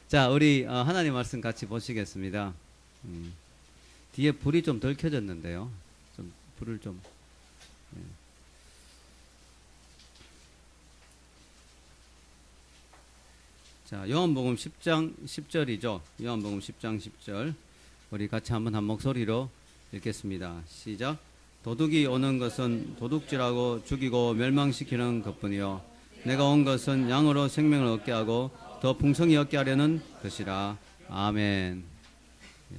자, 우리 하나님 말씀 같이 보시겠습니다. 뒤에 불이 좀 덜 켜졌는데요. 좀 불을 좀. 예. 자, 요한복음 10장 10절이죠. 요한복음 10장 10절. 우리 같이 한번 한 목소리로 읽겠습니다. 시작. 도둑이 오는 것은 도둑질하고 죽이고 멸망시키는 것뿐이요 내가 온 것은 양으로 생명을 얻게 하고 더 풍성히 얻게 하려는 것이라. 아멘. 예.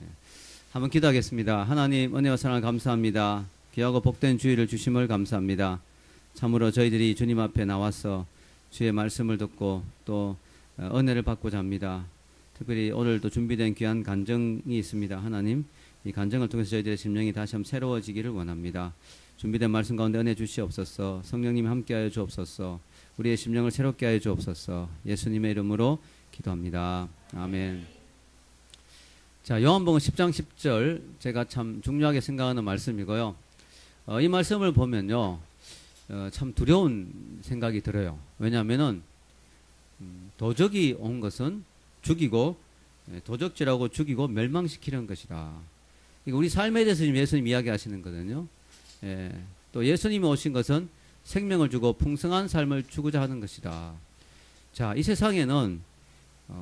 한번 기도하겠습니다. 하나님 은혜와 사랑을 감사합니다. 귀하고 복된 주의를 주심을 감사합니다. 참으로 저희들이 주님 앞에 나와서 주의 말씀을 듣고 또 은혜를 받고자 합니다. 특별히 오늘도 준비된 귀한 간증이 있습니다. 하나님 이 간증을 통해서 저희들의 심령이 다시 한번 새로워지기를 원합니다. 준비된 말씀 가운데 은혜 주시옵소서. 성령님이 함께하여 주옵소서. 우리의 심령을 새롭게 하여 주옵소서. 예수님의 이름으로 기도합니다. 아멘. 자, 요한복음 10장 10절 제가 참 중요하게 생각하는 말씀이고요. 이 말씀을 보면요, 참 두려운 생각이 들어요. 왜냐하면은 도적이 온 것은 죽이고 도적질하고 죽이고 멸망시키는 것이다. 우리 삶에 대해서 지금 예수님 이야기하시는 거거든요. 예, 또 예수님이 오신 것은 생명을 주고 풍성한 삶을 주고자 하는 것이다. 자, 이 세상에는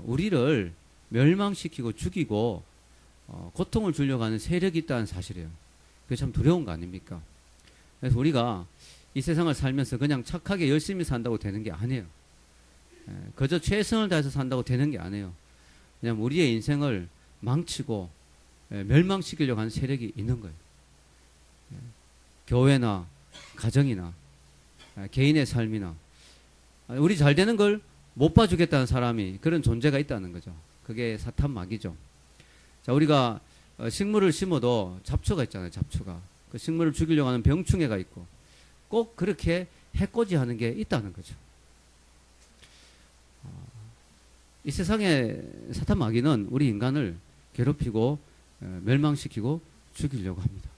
우리를 멸망시키고 죽이고 고통을 주려고 하는 세력이 있다는 사실이에요. 그게 참 두려운 거 아닙니까? 그래서 우리가 이 세상을 살면서 그냥 착하게 열심히 산다고 되는 게 아니에요. 그저 최선을 다해서 산다고 되는 게 아니에요. 그냥 우리의 인생을 망치고 멸망시키려고 하는 세력이 있는 거예요. 교회나 가정이나 개인의 삶이나 우리 잘 되는 걸 못 봐주겠다는 사람이 그런 존재가 있다는 거죠. 그게 사탄 마귀죠. 자, 우리가 식물을 심어도 잡초가 있잖아요. 잡초가. 그 식물을 죽이려고 하는 병충해가 있고 꼭 그렇게 해코지하는 게 있다는 거죠. 이 세상에 사탄 마귀는 우리 인간을 괴롭히고 멸망시키고 죽이려고 합니다.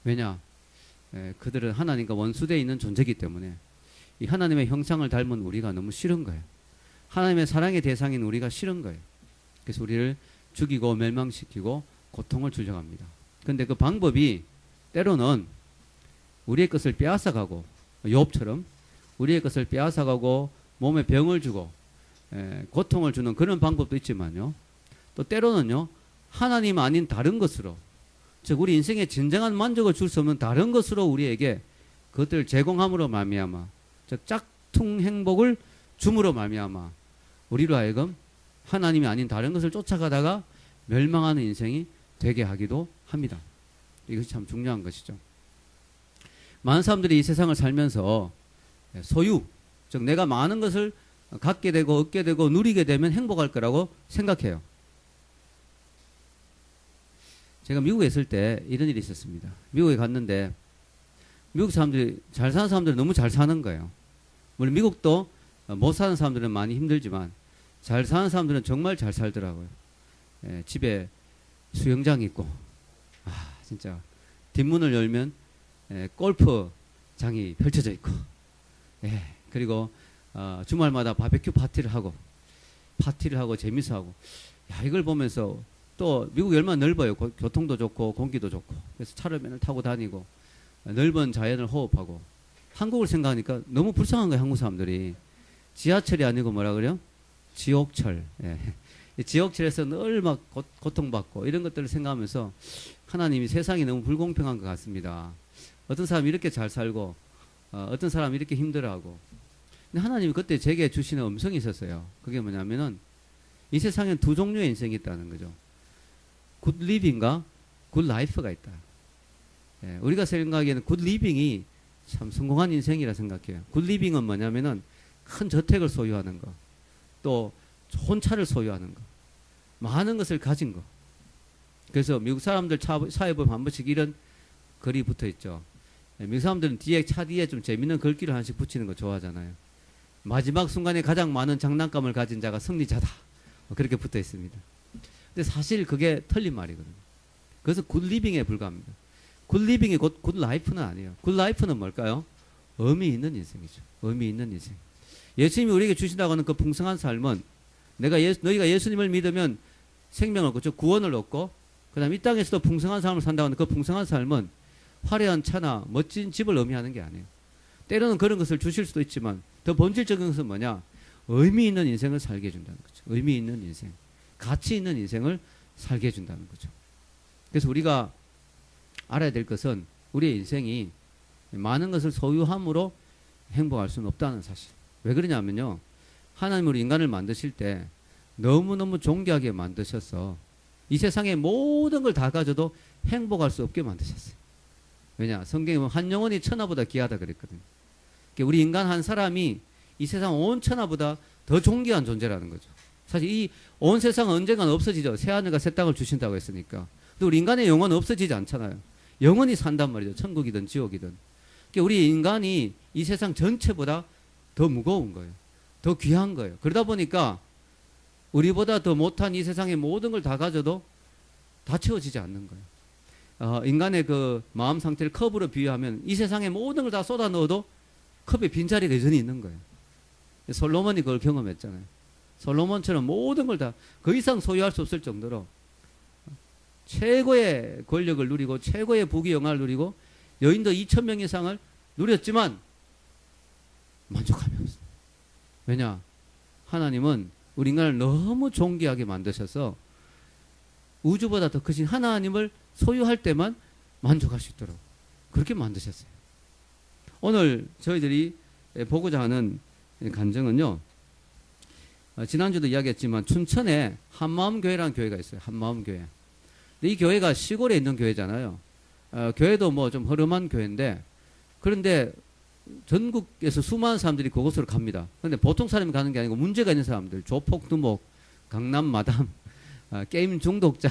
왜냐? 그들은 하나님과 원수되어 있는 존재이기 때문에 이 하나님의 형상을 닮은 우리가 너무 싫은 거예요. 하나님의 사랑의 대상인 우리가 싫은 거예요. 그래서 우리를 죽이고 멸망시키고 고통을 주려고 합니다. 그런데 그 방법이 때로는 우리의 것을 빼앗아가고 욥처럼 우리의 것을 빼앗아가고 몸에 병을 주고 고통을 주는 그런 방법도 있지만요. 또 때로는요. 하나님 아닌 다른 것으로 즉 우리 인생에 진정한 만족을 줄 수 없는 다른 것으로 우리에게 그것들을 제공함으로 말미암아 즉 짝퉁 행복을 줌으로 말미암아 우리로 하여금 하나님이 아닌 다른 것을 쫓아가다가 멸망하는 인생이 되게 하기도 합니다. 이것이 참 중요한 것이죠. 많은 사람들이 이 세상을 살면서 소유 즉 내가 많은 것을 갖게 되고 얻게 되고 누리게 되면 행복할 거라고 생각해요. 제가 미국에 있을 때 이런 일이 있었습니다. 미국에 갔는데 미국 사람들이 잘 사는 사람들은 너무 잘 사는 거예요. 물론 미국도 못 사는 사람들은 많이 힘들지만 잘 사는 사람들은 정말 잘 살더라고요. 집에 수영장이 있고 진짜 뒷문을 열면 골프장이 펼쳐져 있고 그리고 주말마다 바베큐 파티를 하고 재밌어 하고 이걸 보면서 또 미국이 얼마나 넓어요. 교통도 좋고 공기도 좋고 그래서 차를 맨날 타고 다니고 넓은 자연을 호흡하고 한국을 생각하니까 너무 불쌍한 거예요. 한국 사람들이 지하철이 아니고 뭐라 그래요? 지옥철. 지옥철에서 늘 막 고통받고 이런 것들을 생각하면서 하나님이 세상이 너무 불공평한 것 같습니다. 어떤 사람이 이렇게 잘 살고 어떤 사람이 이렇게 힘들어하고 근데 하나님이 그때 제게 주시는 음성이 있었어요. 그게 뭐냐면은 이 세상엔 두 종류의 인생이 있다는 거죠. 굿 리빙과 굿 라이프가 있다. 우리가 생각하기에는 굿 리빙이 참 성공한 인생이라 생각해요. 굿 리빙은 뭐냐면은 큰 저택을 소유하는 거, 또 좋은 차를 소유하는 거, 많은 것을 가진 거. 그래서 미국 사람들 차에 보면 한 번씩 이런 글이 붙어 있죠. 미국 사람들은 차 뒤에 좀 재밌는 글귀를 하나씩 붙이는 거 좋아하잖아요. 마지막 순간에 가장 많은 장난감을 가진 자가 승리자다. 그렇게 붙어 있습니다. 근데 사실 그게 틀린 말이거든요. 그래서 굿 리빙에 불과합니다. 굿 리빙이 굿 라이프는 아니에요. 굿 라이프는 뭘까요? 의미 있는 인생이죠. 의미 있는 인생. 예수님이 우리에게 주신다고 하는 그 풍성한 삶은 너희가 예수님을 믿으면 생명을 얻고, 즉 구원을 얻고, 그 다음에 이 땅에서도 풍성한 삶을 산다고 하는 그 풍성한 삶은 화려한 차나 멋진 집을 의미하는 게 아니에요. 때로는 그런 것을 주실 수도 있지만 더 본질적인 것은 뭐냐? 의미 있는 인생을 살게 해준다는 거죠. 의미 있는 인생, 가치 있는 인생을 살게 해준다는 거죠. 그래서 우리가 알아야 될 것은 우리의 인생이 많은 것을 소유함으로 행복할 수는 없다는 사실. 왜 그러냐면요, 하나님으로 인간을 만드실 때 너무너무 존귀하게 만드셔서 이 세상의 모든 걸 다 가져도 행복할 수 없게 만드셨어요. 왜냐? 성경에 보면 한 영혼이 천하보다 귀하다 그랬거든요. 그러니까 우리 인간 한 사람이 이 세상 온 천하보다 더 존귀한 존재라는 거죠. 사실 이 온 세상은 언젠가는 없어지죠. 새하늘과 새 땅을 주신다고 했으니까. 근데 우리 인간의 영혼은 없어지지 않잖아요. 영원히 산단 말이죠. 천국이든 지옥이든. 그러니까 우리 인간이 이 세상 전체보다 더 무거운 거예요. 더 귀한 거예요. 그러다 보니까 우리보다 더 못한 이 세상의 모든 걸 다 가져도 다 채워지지 않는 거예요. 인간의 그 마음 상태를 컵으로 비유하면 이 세상의 모든 걸 다 쏟아 넣어도 컵에 빈자리가 여전히 있는 거예요. 솔로몬이 그걸 경험했잖아요. 솔로몬처럼 모든 걸 다 그 이상 소유할 수 없을 정도로 최고의 권력을 누리고 최고의 부귀 영화를 누리고 여인도 2,000명 이상을 누렸지만 만족함이 없어요. 왜냐? 하나님은 우리 인간을 너무 존귀하게 만드셔서 우주보다 더 크신 하나님을 소유할 때만 만족할 수 있도록 그렇게 만드셨어요. 오늘 저희들이 보고자 하는 간증은요, 지난주도 이야기했지만 춘천에 한마음교회라는 교회가 있어요. 한마음교회. 근데 이 교회가 시골에 있는 교회잖아요. 교회도 뭐 좀 허름한 교회인데, 그런데 전국에서 수많은 사람들이 그곳으로 갑니다. 그런데 보통 사람이 가는 게 아니고 문제가 있는 사람들, 조폭, 두목, 강남 마담, 게임 중독자,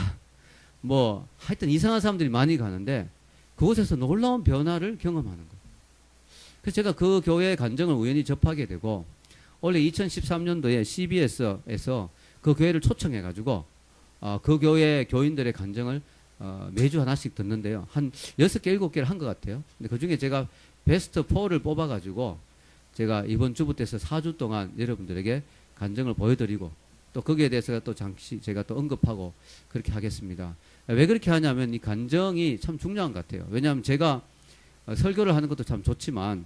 뭐 하여튼 이상한 사람들이 많이 가는데 그곳에서 놀라운 변화를 경험하는 거예요. 그래서 제가 그 교회의 간증을 우연히 접하게 되고, 원래 2013년도에 CBS에서 그 교회를 초청해가지고 그 교회 교인들의 간증을 매주 하나씩 듣는데요. 한 6개, 7개를 한 것 같아요. 근데 그 중에 제가 베스트 4를 뽑아가지고 제가 이번 주부터 해서 4주 동안 여러분들에게 간증을 보여드리고 또 거기에 대해서 또 잠시 제가 또 언급하고 그렇게 하겠습니다. 왜 그렇게 하냐면 이 간증이 참 중요한 것 같아요. 왜냐하면 제가 설교를 하는 것도 참 좋지만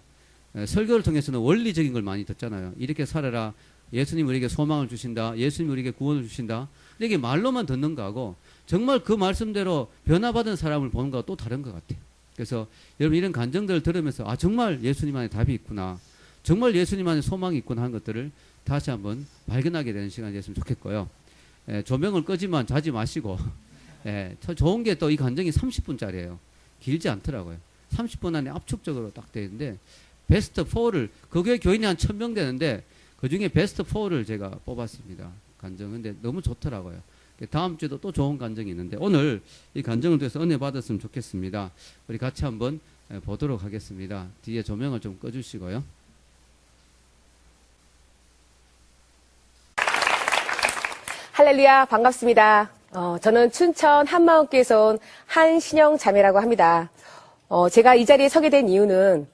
설교를 통해서는 원리적인 걸 많이 듣잖아요. 이렇게 살아라. 예수님 우리에게 소망을 주신다. 예수님 우리에게 구원을 주신다. 이게 말로만 듣는 거하고 정말 그 말씀대로 변화받은 사람을 보는 거하고 또 다른 것 같아요. 그래서 여러분 이런 간증들을 들으면서 정말 예수님 안에 답이 있구나. 정말 예수님 안에 소망이 있구나 하는 것들을 다시 한번 발견하게 되는 시간이 됐으면 좋겠고요. 조명을 끄지만 자지 마시고 좋은 게 또 이 간증이 30분짜리예요. 길지 않더라고요. 30분 안에 압축적으로 딱 되어 있는데 베스트 4를 그게 교인이 한 1,000명 되는데 그중에 베스트 4를 제가 뽑았습니다. 간증. 근데 너무 좋더라고요. 다음 주에도 또 좋은 간증이 있는데 오늘 이 간증을 통해서 은혜 받았으면 좋겠습니다. 우리 같이 한번 보도록 하겠습니다. 뒤에 조명을 좀 꺼주시고요. 할렐루야, 반갑습니다. 저는 춘천 한마음교회에서 온 한신영 자매라고 합니다. 제가 이 자리에 서게 된 이유는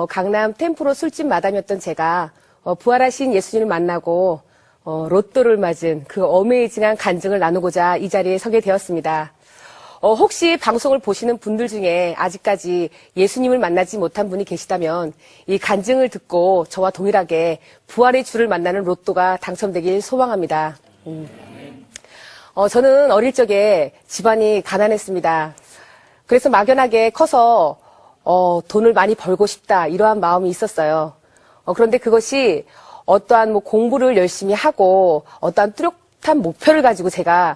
강남 템프로 술집 마담이었던 제가 부활하신 예수님을 만나고 로또를 맞은 그 어메이징한 간증을 나누고자 이 자리에 서게 되었습니다. 혹시 방송을 보시는 분들 중에 아직까지 예수님을 만나지 못한 분이 계시다면 이 간증을 듣고 저와 동일하게 부활의 주를 만나는 로또가 당첨되길 소망합니다. 저는 어릴 적에 집안이 가난했습니다. 그래서 막연하게 커서 돈을 많이 벌고 싶다 이러한 마음이 있었어요. 그런데 그것이 어떠한 공부를 열심히 하고 어떠한 뚜렷한 목표를 가지고 제가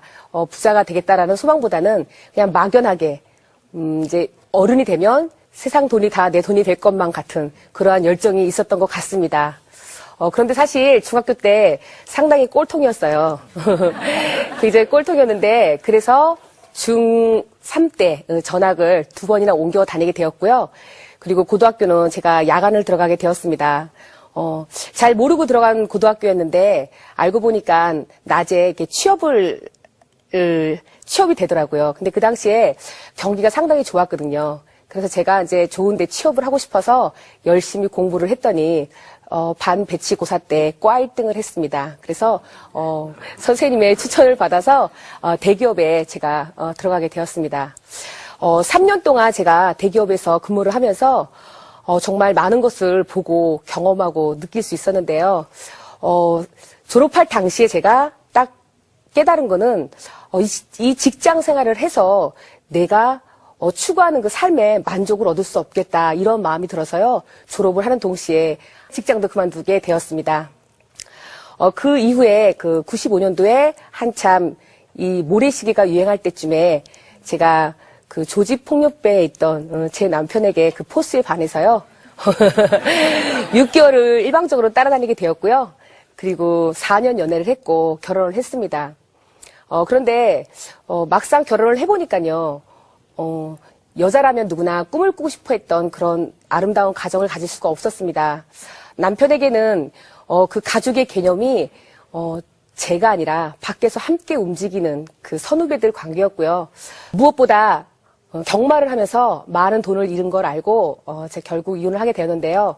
부자가 되겠다라는 소망보다는 그냥 막연하게 이제 어른이 되면 세상 돈이 다 내 돈이 될 것만 같은 그러한 열정이 있었던 것 같습니다. 그런데 사실 중학교 때 상당히 꼴통이었어요. 굉장히 꼴통이었는데 그래서 중3 때 전학을 2번이나 옮겨 다니게 되었고요. 그리고 고등학교는 제가 야간을 들어가게 되었습니다. 잘 모르고 들어간 고등학교였는데 알고 보니까 낮에 이렇게 취업이 되더라고요. 근데 그 당시에 경기가 상당히 좋았거든요. 그래서 제가 이제 좋은데 취업을 하고 싶어서 열심히 공부를 했더니 반 배치고사 때 과 1등을 했습니다. 그래서 선생님의 추천을 받아서 대기업에 제가 들어가게 되었습니다. 3년 동안 제가 대기업에서 근무를 하면서 정말 많은 것을 보고 경험하고 느낄 수 있었는데요. 졸업할 당시에 제가 딱 깨달은 거는 이 직장 생활을 해서 내가 추구하는 그 삶에 만족을 얻을 수 없겠다 이런 마음이 들어서요. 졸업을 하는 동시에 직장도 그만두게 되었습니다. 그 이후에 그 95년도에 한참 이 모래시계가 유행할 때쯤에 제가 그 조직폭력배에 있던 제 남편에게 그 포스에 반해서요. 6개월을 일방적으로 따라다니게 되었고요. 그리고 4년 연애를 했고 결혼을 했습니다. 그런데 막상 결혼을 해보니까요. 여자라면 누구나 꿈을 꾸고 싶어 했던 그런 아름다운 가정을 가질 수가 없었습니다. 남편에게는 그 가족의 개념이 제가 아니라 밖에서 함께 움직이는 그 선후배들 관계였고요. 무엇보다 경마를 하면서 많은 돈을 잃은 걸 알고 제가 결국 이혼을 하게 되었는데요.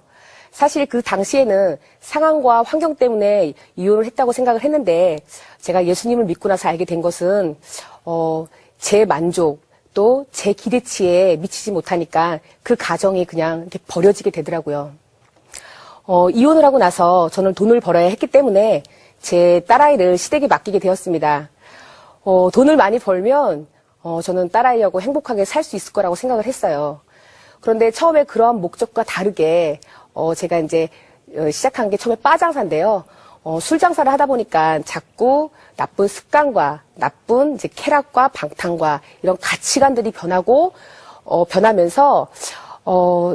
사실 그 당시에는 상황과 환경 때문에 이혼을 했다고 생각을 했는데 제가 예수님을 믿고 나서 알게 된 것은 제 만족 또 제 기대치에 미치지 못하니까 그 가정이 그냥 이렇게 버려지게 되더라고요. 이혼을 하고 나서 저는 돈을 벌어야 했기 때문에 제 딸아이를 시댁에 맡기게 되었습니다. 돈을 많이 벌면 저는 딸아이하고 행복하게 살 수 있을 거라고 생각을 했어요. 그런데 처음에 그런 목적과 다르게 제가 이제 시작한 게 처음에 바 장사인데요. 술 장사를 하다 보니까 자꾸 나쁜 습관과 나쁜 이제 쾌락과 방탕과 이런 가치관들이 변하면서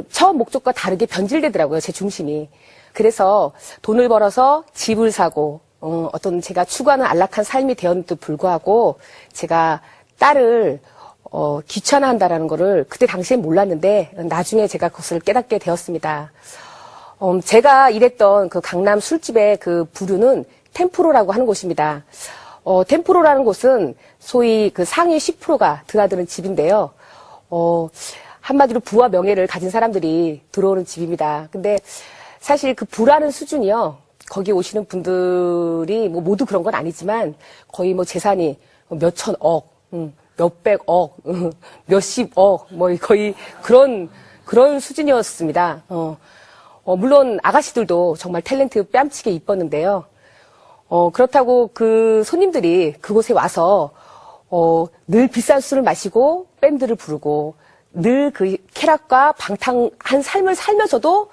처음 목적과 다르게 변질되더라고요. 제 중심이. 그래서 돈을 벌어서 집을 사고 어떤 제가 추구하는 안락한 삶이 되었는데도 불구하고 제가 딸을 귀찮아한다라는 거를 그때 당시엔 몰랐는데 나중에 제가 그것을 깨닫게 되었습니다. 제가 일했던 그 강남 술집의 그 부류는 템프로라고 하는 곳입니다. 템프로라는 곳은 소위 그 상위 10%가 드나드는 집인데요. 한마디로 부와 명예를 가진 사람들이 들어오는 집입니다. 근데 사실 그 부라는 수준이요. 거기 오시는 분들이 뭐 모두 그런 건 아니지만 거의 뭐 재산이 몇천억, 몇백억, 몇십억, 뭐 거의 그런 수준이었습니다. 물론 아가씨들도 정말 탤런트 뺨치게 이뻤는데요. 그렇다고 그 손님들이 그곳에 와서 늘 비싼 술을 마시고 밴드를 부르고 늘 그 쾌락과 방탕한 삶을 살면서도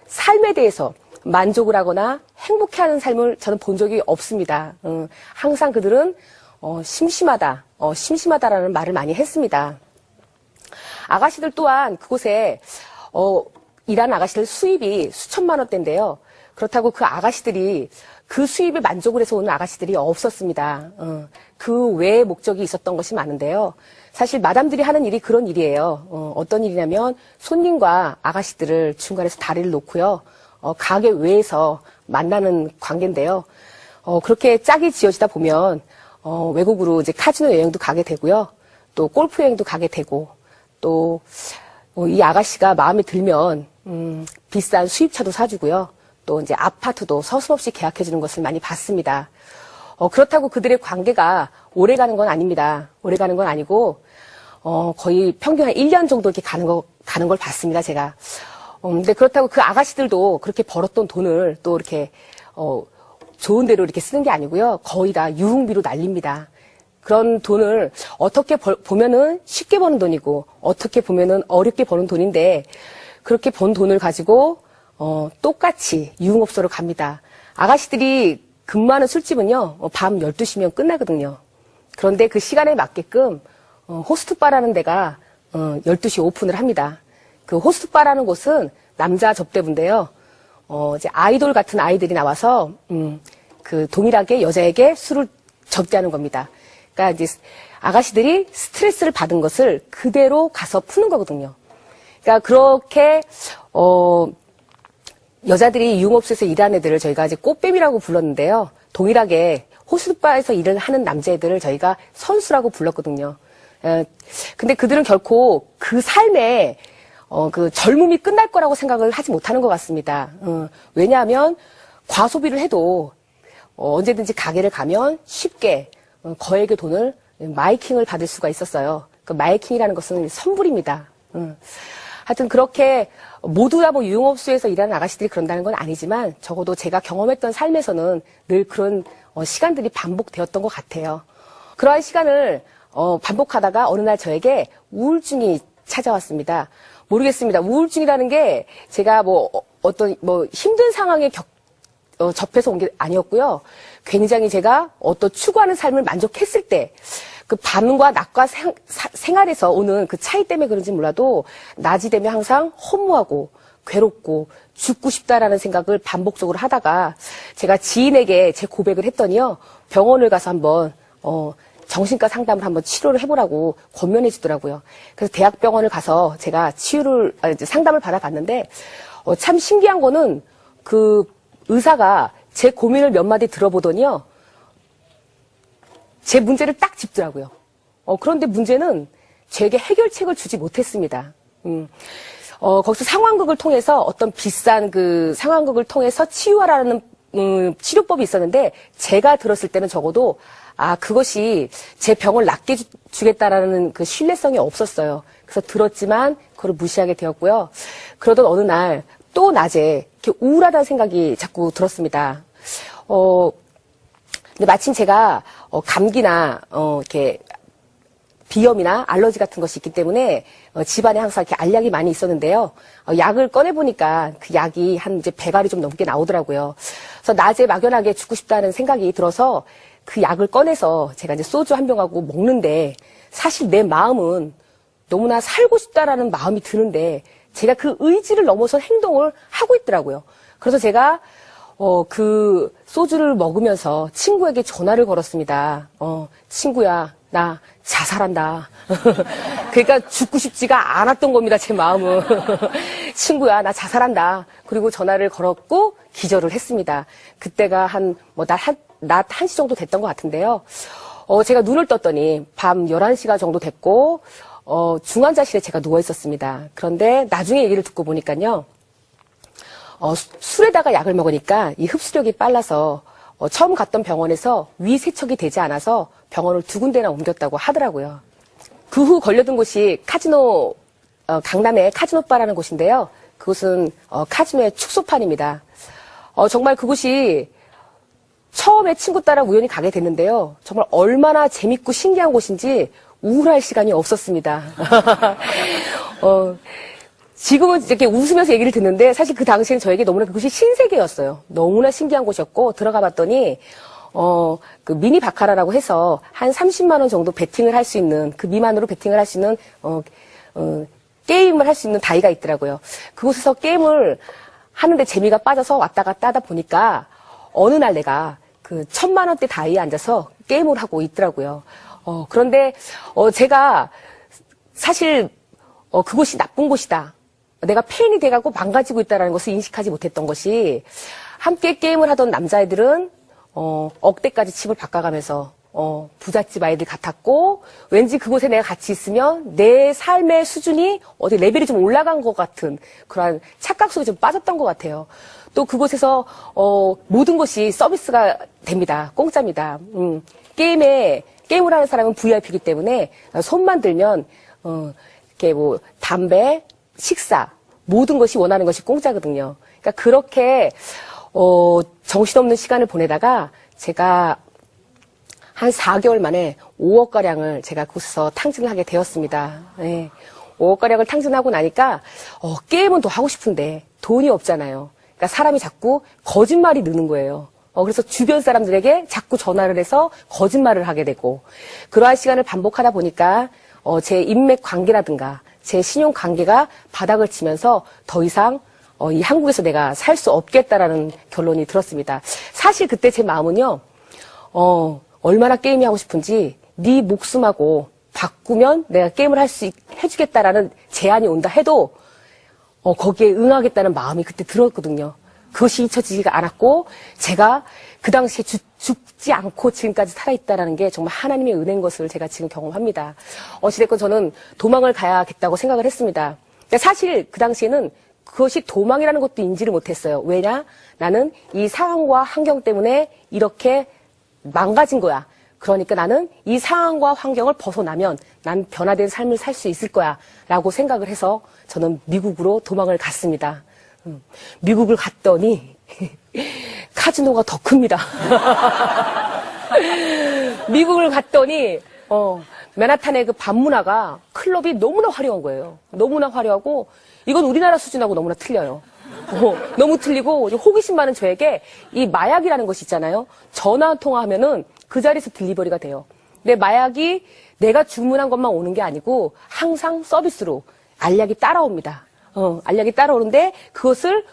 삶에 대해서 만족을 하거나 행복해하는 삶을 저는 본 적이 없습니다. 항상 그들은 심심하다라는 말을 많이 했습니다. 아가씨들 또한 그곳에 일하는 아가씨들 수입이 수천만 원대인데요. 그렇다고 그 아가씨들이 그 수입에 만족을 해서 오는 아가씨들이 없었습니다. 그 외의 목적이 있었던 것이 많은데요. 사실 마담들이 하는 일이 그런 일이에요. 어떤 일이냐면 손님과 아가씨들을 중간에서 다리를 놓고요. 가게 외에서 만나는 관계인데요. 그렇게 짝이 지어지다 보면 외국으로 이제 카지노 여행도 가게 되고요. 또 골프 여행도 가게 되고 또 이 아가씨가 마음에 들면 비싼 수입차도 사주고요. 또 이제 아파트도 서슴없이 계약해주는 것을 많이 봤습니다. 그렇다고 그들의 관계가 오래가는 건 아닙니다. 오래가는 건 아니고 거의 평균 한 1년 정도 이렇게 가는 걸 봤습니다. 제가. 근데 그렇다고 그 아가씨들도 그렇게 벌었던 돈을 또 이렇게 좋은 데로 이렇게 쓰는 게 아니고요. 거의 다 유흥비로 날립니다. 그런 돈을 어떻게 보면은 쉽게 버는 돈이고 어떻게 보면은 어렵게 버는 돈인데 그렇게 번 돈을 가지고 똑같이 유흥업소로 갑니다. 아가씨들이 근무하는 술집은요, 밤 12시면 끝나거든요. 그런데 그 시간에 맞게끔 호스트바라는 데가 12시 오픈을 합니다. 그 호스트바라는 곳은 남자 접대부인데요. 이제 아이돌 같은 아이들이 나와서 그 동일하게 여자에게 술을 접대하는 겁니다. 그러니까 이제 아가씨들이 스트레스를 받은 것을 그대로 가서 푸는 거거든요. 그러니까 그렇게 여자들이 유흥업소에서 일하는 애들을 저희가 이제 꽃뱀이라고 불렀는데요. 동일하게 호스트바에서 일을 하는 남자애들을 저희가 선수라고 불렀거든요. 근데 그들은 결코 그 삶에 그 젊음이 끝날 거라고 생각을 하지 못하는 것 같습니다. 왜냐하면 과소비를 해도 언제든지 가게를 가면 쉽게 거액의 돈을 마이킹을 받을 수가 있었어요. 그 마이킹이라는 것은 선불입니다. 하여튼 그렇게 모두 다 뭐 유흥업소에서 일하는 아가씨들이 그런다는 건 아니지만 적어도 제가 경험했던 삶에서는 늘 그런 시간들이 반복되었던 것 같아요. 그러한 시간을 반복하다가 어느 날 저에게 우울증이 찾아왔습니다. 모르겠습니다. 우울증이라는 게 제가 어떤 힘든 상황에 접해서 온 게 아니었고요. 굉장히 제가 어떤 추구하는 삶을 만족했을 때 그 밤과 낮과 생활에서 오는 그 차이 때문에 그런지 몰라도 낮이 되면 항상 허무하고 괴롭고 죽고 싶다라는 생각을 반복적으로 하다가 제가 지인에게 제 고백을 했더니요. 병원을 가서 한번 정신과 상담을 한번 치료를 해보라고 권면해 주더라고요. 그래서 대학병원을 가서 제가 상담을 받아봤는데 참 신기한 거는 그 의사가 제 고민을 몇 마디 들어보더니요. 제 문제를 딱 짚더라고요. 그런데 문제는 제게 해결책을 주지 못했습니다. 거기서 상황극을 통해서 어떤 비싼 그 상황극을 통해서 치유하라는 치료법이 있었는데 제가 들었을 때는 적어도 그것이 제 병을 낫게 주겠다라는 그 신뢰성이 없었어요. 그래서 들었지만 그걸 무시하게 되었고요. 그러던 어느 날 또 낮에 이렇게 우울하다는 생각이 자꾸 들었습니다. 근데 마침 제가 감기나 이렇게 비염이나 알러지 같은 것이 있기 때문에 집안에 항상 이렇게 알약이 많이 있었는데요. 약을 꺼내 보니까 그 약이 한 이제 100알이 좀 넘게 나오더라고요. 그래서 낮에 막연하게 죽고 싶다는 생각이 들어서 그 약을 꺼내서 제가 이제 소주 한 병하고 먹는데 사실 내 마음은 너무나 살고 싶다라는 마음이 드는데 제가 그 의지를 넘어선 행동을 하고 있더라고요. 그래서 제가 그 소주를 먹으면서 친구에게 전화를 걸었습니다. 친구야, 나 자살한다. 그러니까 죽고 싶지가 않았던 겁니다, 제 마음은. 친구야, 나 자살한다. 그리고 전화를 걸었고 기절을 했습니다. 그때가 낮 1시 정도 됐던 것 같은데요. 제가 눈을 떴더니 밤 11시가 정도 됐고, 중환자실에 제가 누워 있었습니다. 그런데 나중에 얘기를 듣고 보니까요. 술에다가 약을 먹으니까 이 흡수력이 빨라서 처음 갔던 병원에서 위 세척이 되지 않아서 병원을 2군데나 옮겼다고 하더라고요. 그 후 걸려든 곳이 카지노, 강남의 카지노바라는 곳인데요. 그곳은 카지노의 축소판입니다. 정말 그곳이 처음에 친구 따라 우연히 가게 됐는데요. 정말 얼마나 재밌고 신기한 곳인지 우울할 시간이 없었습니다. 지금은 이렇게 웃으면서 얘기를 듣는데 사실 그 당시에는 저에게 너무나 그곳이 신세계였어요. 너무나 신기한 곳이었고 들어가 봤더니 그 미니 바카라라고 해서 한 30만 원 정도 베팅을 할 수 있는 그 미만으로 베팅을 할 수 있는 게임을 할 수 있는 다이가 있더라고요. 그곳에서 게임을 하는데 재미가 빠져서 왔다 갔다 하다 보니까 어느 날 내가 그 1,000만 원대 다이에 앉아서 게임을 하고 있더라고요. 그런데 제가 사실 그곳이 나쁜 곳이다. 내가 폐인이 돼가고 망가지고 있다는 것을 인식하지 못했던 것이 함께 게임을 하던 남자애들은 억대까지 칩을 바꿔가면서 부잣집 아이들 같았고 왠지 그곳에 내가 같이 있으면 내 삶의 수준이 어디 레벨이 좀 올라간 것 같은 그런 착각 속에 좀 빠졌던 것 같아요. 또 그곳에서 모든 것이 서비스가 됩니다. 공짜입니다. 게임을 하는 사람은 VIP이기 때문에 손만 들면 이렇게 담배, 식사 모든 것이 원하는 것이 공짜거든요. 그러니까 그렇게 정신없는 시간을 보내다가 제가 한 4개월 만에 5억가량을 제가 그곳에서 탕진을 하게 되었습니다. 네. 5억가량을 탕진하고 나니까 게임은 더 하고 싶은데 돈이 없잖아요. 그러니까 사람이 자꾸 거짓말이 느는 거예요. 그래서 주변 사람들에게 자꾸 전화를 해서 거짓말을 하게 되고 그러한 시간을 반복하다 보니까 제 인맥 관계라든가 제 신용 관계가 바닥을 치면서 더 이상 이 한국에서 내가 살 수 없겠다라는 결론이 들었습니다. 사실 그때 제 마음은요. 얼마나 게임이 하고 싶은지 네 목숨하고 바꾸면 내가 게임을 해주겠다라는 제안이 온다 해도 거기에 응하겠다는 마음이 그때 들었거든요. 그것이 잊혀지지가 않았고 제가 그 당시에 죽지 않고 지금까지 살아있다는 게 정말 하나님의 은혜인 것을 제가 지금 경험합니다. 어찌됐건 저는 도망을 가야겠다고 생각을 했습니다. 근데 사실 그 당시에는 그것이 도망이라는 것도 인지를 못했어요. 왜냐? 나는 이 상황과 환경 때문에 이렇게 망가진 거야. 그러니까 나는 이 상황과 환경을 벗어나면 난 변화된 삶을 살 수 있을 거야 라고 생각을 해서 저는 미국으로 도망을 갔습니다. 미국을 갔더니 카지노가 더 큽니다. 미국을 갔더니 맨하탄의 그 밤문화가 클럽이 너무나 화려한 거예요. 너무나 화려하고 이건 우리나라 수준하고 너무나 틀려요. 너무 틀리고 호기심 많은 저에게 이 마약이라는 것이 있잖아요. 전화 한 통화하면은 그 자리에서 딜리버리가 돼요. 근데 마약이 내가 주문한 것만 오는 게 아니고 항상 서비스로 알약이 따라옵니다. 알약이 따라오는데 그것을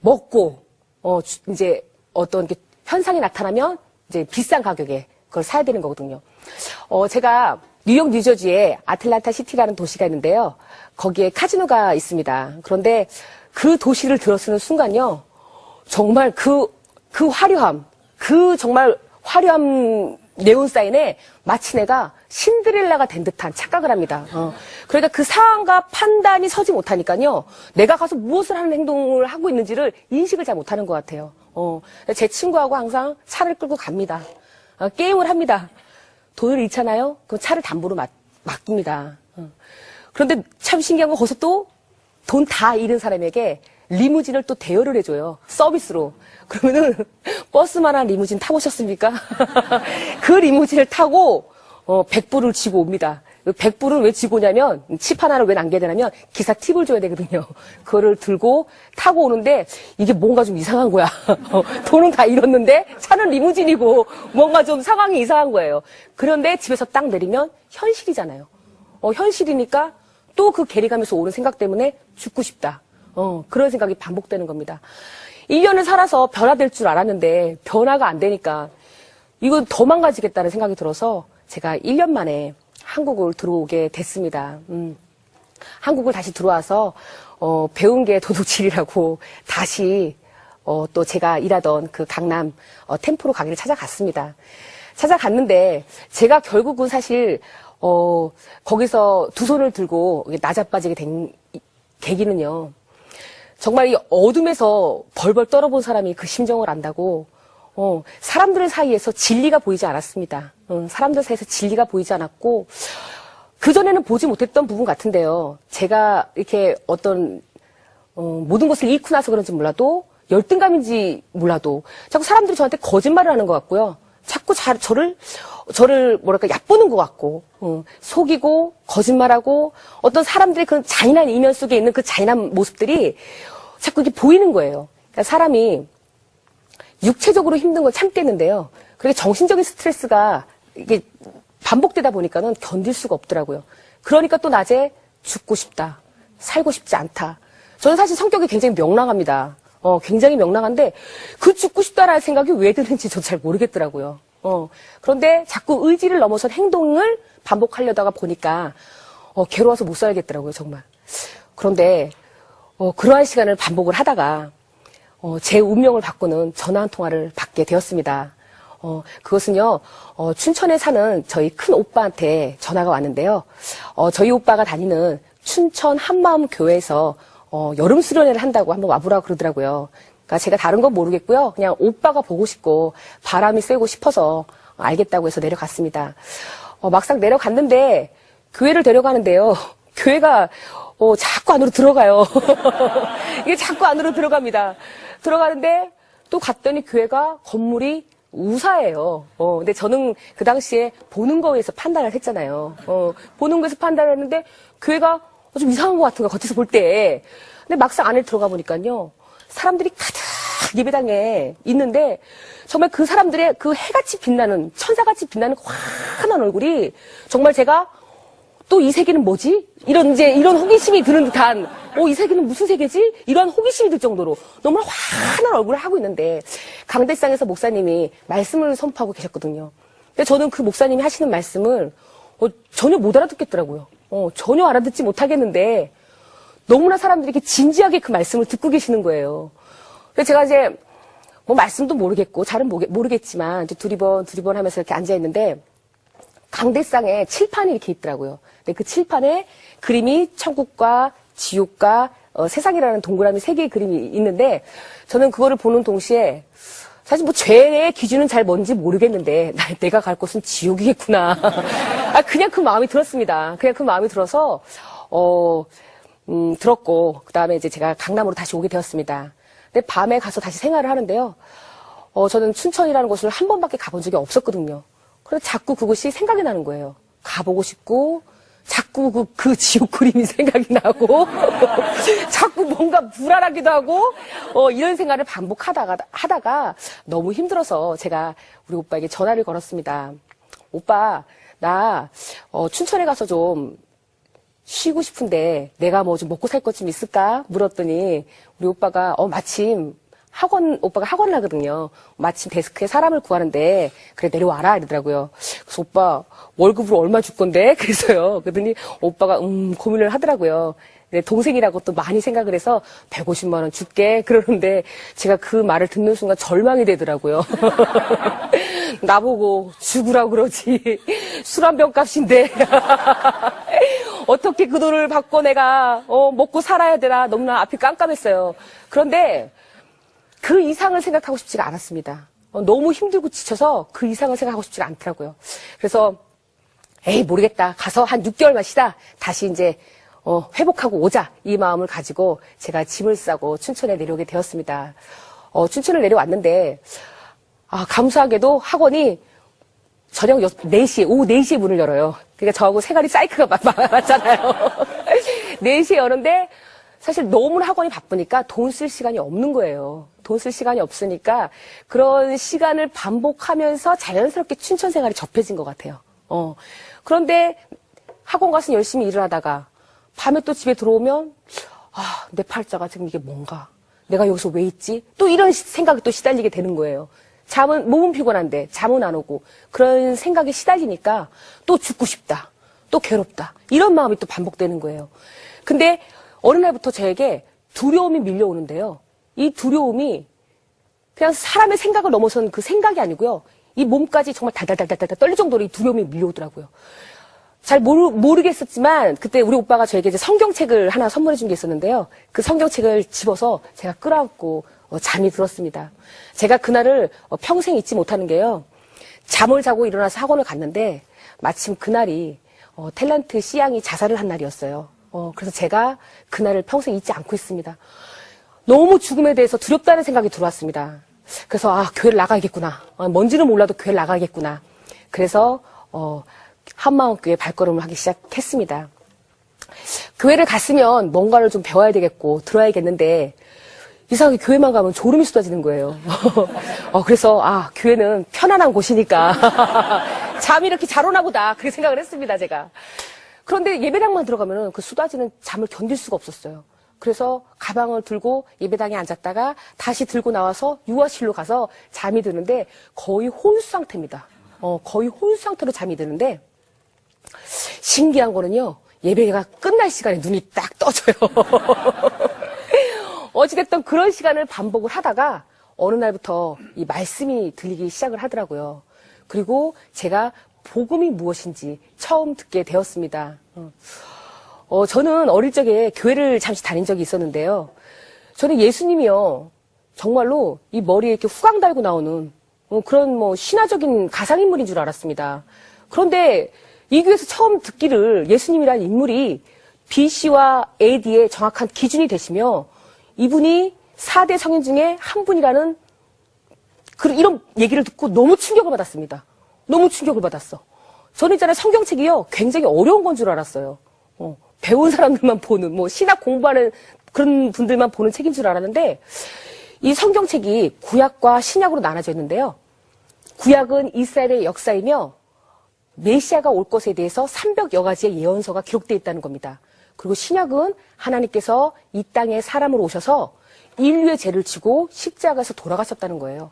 먹고 이제 어떤 게 현상이 나타나면 이제 비싼 가격에 그걸 사야 되는 거거든요. 제가 뉴욕, 뉴저지에 아틀란타 시티라는 도시가 있는데요. 거기에 카지노가 있습니다. 그런데 그 도시를 들어서는 순간요. 정말 그 화려함, 정말 화려한 네온사인에 마치 내가 신데렐라가 된 듯한 착각을 합니다. 그러니까 그 상황과 판단이 서지 못하니까요. 내가 가서 무엇을 하는 행동을 하고 있는지를 인식을 잘 못하는 것 같아요. 제 친구하고 항상 차를 끌고 갑니다. 게임을 합니다. 돈을 잃잖아요? 그럼 차를 담보로 맡깁니다. 그런데 참 신기한 건 거기서 또 돈 다 잃은 사람에게 리무진을 또 대여를 해줘요. 서비스로. 그러면은 버스만한 리무진 타보셨습니까? 그 리무진을 타고 100불을 지고 옵니다. 100불은 왜 지고 오냐면 칩 하나를 왜 남겨야 되냐면 기사 팁을 줘야 되거든요. 그거를 들고 타고 오는데 이게 뭔가 좀 이상한 거야. 돈은 다 잃었는데 차는 리무진이고 뭔가 좀 상황이 이상한 거예요. 그런데 집에서 딱 내리면 현실이잖아요. 현실이니까 또 그 괴리감에서 오는 생각 때문에 죽고 싶다. 그런 생각이 반복되는 겁니다. 1년을 살아서 변화될 줄 알았는데 변화가 안 되니까 이건 더 망가지겠다는 생각이 들어서 제가 1년 만에 한국을 들어오게 됐습니다. 한국을 다시 들어와서 배운 게 도둑질이라고 다시 또 제가 일하던 그 강남 템포로 가게를 찾아갔습니다. 찾아갔는데 제가 결국은 사실 거기서 두 손을 들고 나자빠지게 된 계기는요. 정말 이 어둠에서 벌벌 떨어본 사람이 그 심정을 안다고 사람들 사이에서 진리가 보이지 않았습니다. 사람들 사이에서 진리가 보이지 않았고 그전에는 보지 못했던 부분 같은데요. 제가 이렇게 어떤 모든 것을 잃고 나서 그런지 몰라도 열등감인지 몰라도 자꾸 사람들이 저한테 거짓말을 하는 것 같고요. 자꾸 저를 뭐랄까 얕보는 것 같고 속이고 거짓말하고 어떤 사람들의 그 잔인한 이면 속에 있는 그 잔인한 모습들이 자꾸 이렇게 보이는 거예요. 그러니까 사람이 육체적으로 힘든 걸 참겠는데요. 그렇게 정신적인 스트레스가 이게 반복되다 보니까는 견딜 수가 없더라고요. 그러니까 또 낮에 죽고 싶다, 살고 싶지 않다. 저는 사실 성격이 굉장히 명랑합니다. 굉장히 명랑한데 그 죽고 싶다라는 생각이 왜 드는지 저도 잘 모르겠더라고요. 그런데 자꾸 의지를 넘어선 행동을 반복하려다가 보니까 괴로워서 못 살겠더라고요, 정말. 그런데 그러한 시간을 반복을 하다가 제 운명을 바꾸는 전화 한 통화를 받게 되었습니다. 그것은요, 춘천에 사는 저희 큰 오빠한테 전화가 왔는데요. 저희 오빠가 다니는 춘천 한마음 교회에서 여름 수련회를 한다고 한번 와보라고 그러더라고요. 그러니까 제가 다른 건 모르겠고요. 그냥 오빠가 보고 싶고 바람이 쐬고 싶어서 알겠다고 해서 내려갔습니다. 막상 내려갔는데 교회를 데려가는데요. 교회가 자꾸 안으로 들어가요. 이게 자꾸 안으로 들어갑니다. 들어가는데 또 갔더니 교회가 건물이 우사예요. 근데 저는 그 당시에 보는 거에서 판단을 했잖아요. 보는 거에서 판단을 했는데 교회가 좀 이상한 것 같은 거 겉에서 볼 때. 근데 막상 안에 들어가 보니까요. 사람들이 가득 예배당에 있는데 정말 그 사람들의 그 해같이 빛나는 천사같이 빛나는 환한 얼굴이 정말 제가 또 이 세계는 뭐지? 이런 호기심이 드는 듯한 이 세계는 무슨 세계지? 이런 호기심이 들 정도로 너무나 환한 얼굴을 하고 있는데 강대상에서 목사님이 말씀을 선포하고 계셨거든요. 근데 저는 그 목사님이 하시는 말씀을 전혀 못 알아듣겠더라고요. 전혀 알아듣지 못하겠는데 너무나 사람들이 이렇게 진지하게 그 말씀을 듣고 계시는 거예요. 그래서 제가 이제 뭐 말씀도 모르겠고 잘은 모르겠지만 이제 두리번 하면서 이렇게 앉아 있는데 강대상에 칠판이 이렇게 있더라고요. 근데 그 칠판에 그림이 천국과 지옥과 세상이라는 동그라미 3개의 그림이 있는데 저는 그거를 보는 동시에 사실 뭐 죄의 기준은 잘 뭔지 모르겠는데 내가 갈 곳은 지옥이겠구나. 그냥 그 마음이 들었습니다. 그냥 그 마음이 들어서 들었고 그다음에 이제 제가 강남으로 다시 오게 되었습니다. 근데 밤에 가서 다시 생활을 하는데요. 저는 춘천이라는 곳을 한 번밖에 가본 적이 없었거든요. 그래서 자꾸 그곳이 생각이 나는 거예요. 가보고 싶고 자꾸 그 지옥 그림이 생각이 나고 자꾸 뭔가 불안하기도 하고 이런 생각을 반복하다가 너무 힘들어서 제가 우리 오빠에게 전화를 걸었습니다. 오빠 나 춘천에 가서 좀 쉬고 싶은데 내가 뭐 좀 먹고 살 것 좀 있을까? 물었더니 우리 오빠가 마침 오빠가 학원을 하거든요. 마침 데스크에 사람을 구하는데 그래 내려와라 이러더라고요. 그래서 오빠 월급으로 얼마 줄 건데? 그래서요. 그러더니 오빠가 고민을 하더라고요. 동생이라고 또 많이 생각을 해서 150만 원 줄게 그러는데 제가 그 말을 듣는 순간 절망이 되더라고요. 나보고 죽으라고 그러지. 술 한 병 값인데 어떻게 그 돈을 받고 내가 먹고 살아야 되나 너무나 앞이 깜깜했어요. 그런데 그 이상을 생각하고 싶지가 않았습니다. 너무 힘들고 지쳐서 그 이상을 생각하고 싶지가 않더라고요. 그래서 에이 모르겠다. 가서 한 6개월만 쉬다 다시 이제 회복하고 오자 이 마음을 가지고 제가 짐을 싸고 춘천에 내려오게 되었습니다. 춘천을 내려왔는데 감사하게도 학원이 저녁 4시에 오후 4시에 문을 열어요. 그러니까 저하고 생활이 사이클가 맞잖아요. 4시에 여는데 사실 너무 학원이 바쁘니까 돈 쓸 시간이 없는 거예요. 돈 쓸 시간이 없으니까 그런 시간을 반복하면서 자연스럽게 춘천 생활이 접해진 것 같아요. 그런데 학원 가서 열심히 일을 하다가 밤에 또 집에 들어오면 내 팔자가 지금 이게 뭔가 내가 여기서 왜 있지? 또 이런 생각이 또 시달리게 되는 거예요. 몸은 피곤한데 잠은 안 오고 그런 생각에 시달리니까 또 죽고 싶다. 또 괴롭다. 이런 마음이 또 반복되는 거예요. 근데 어느 날부터 저에게 두려움이 밀려오는데요. 이 두려움이 그냥 사람의 생각을 넘어선 그 생각이 아니고요. 이 몸까지 정말 달달달달달 떨릴 정도로 이 두려움이 밀려오더라고요. 잘 모르겠었지만 그때 우리 오빠가 저에게 이제 성경책을 하나 선물해 준 게 있었는데요. 그 성경책을 집어서 제가 끌어안고 잠이 들었습니다. 제가 그날을 평생 잊지 못하는 게요. 잠을 자고 일어나서 학원을 갔는데 마침 그날이 탤런트 씨양이 자살을 한 날이었어요. 그래서 제가 그날을 평생 잊지 않고 있습니다. 너무 죽음에 대해서 두렵다는 생각이 들어왔습니다. 그래서 교회를 나가야겠구나. 뭔지는 몰라도 교회를 나가야겠구나. 그래서 한마음교회 발걸음을 하기 시작했습니다. 교회를 갔으면 뭔가를 좀 배워야 되겠고 들어야겠는데 이상하게 교회만 가면 졸음이 쏟아지는 거예요. 그래서 교회는 편안한 곳이니까 잠이 이렇게 잘 오나 보다 그렇게 생각을 했습니다. 제가. 그런데 예배당만 들어가면 그 쏟아지는 잠을 견딜 수가 없었어요. 그래서 가방을 들고 예배당에 앉았다가 다시 들고 나와서 유아실로 가서 잠이 드는데 거의 혼수 상태입니다. 거의 혼수 상태로 잠이 드는데 신기한 거는요. 예배가 끝날 시간에 눈이 딱 떠져요. 어찌됐든 그런 시간을 반복을 하다가 어느 날부터 이 말씀이 들리기 시작을 하더라고요. 그리고 제가 복음이 무엇인지 처음 듣게 되었습니다. 저는 어릴 적에 교회를 잠시 다닌 적이 있었는데요. 저는 예수님이요. 정말로 이 머리에 이렇게 후광 달고 나오는 그런 신화적인 가상인물인 줄 알았습니다. 그런데 이 교회에서 처음 듣기를 예수님이라는 인물이 BC와 AD의 정확한 기준이 되시며 이분이 4대 성인 중에 한 분이라는 이런 얘기를 듣고 너무 충격을 받았습니다. 너무 충격을 받았어. 저는 있잖아요. 성경책이요. 굉장히 어려운 건 줄 알았어요. 배운 사람들만 보는, 신학 공부하는 그런 분들만 보는 책인 줄 알았는데, 이 성경책이 구약과 신약으로 나눠져 있는데요. 구약은 이스라엘의 역사이며, 메시아가 올 것에 대해서 300여 가지의 예언서가 기록되어 있다는 겁니다. 그리고 신약은 하나님께서 이 땅에 사람으로 오셔서 인류의 죄를 지고 십자가에서 돌아가셨다는 거예요.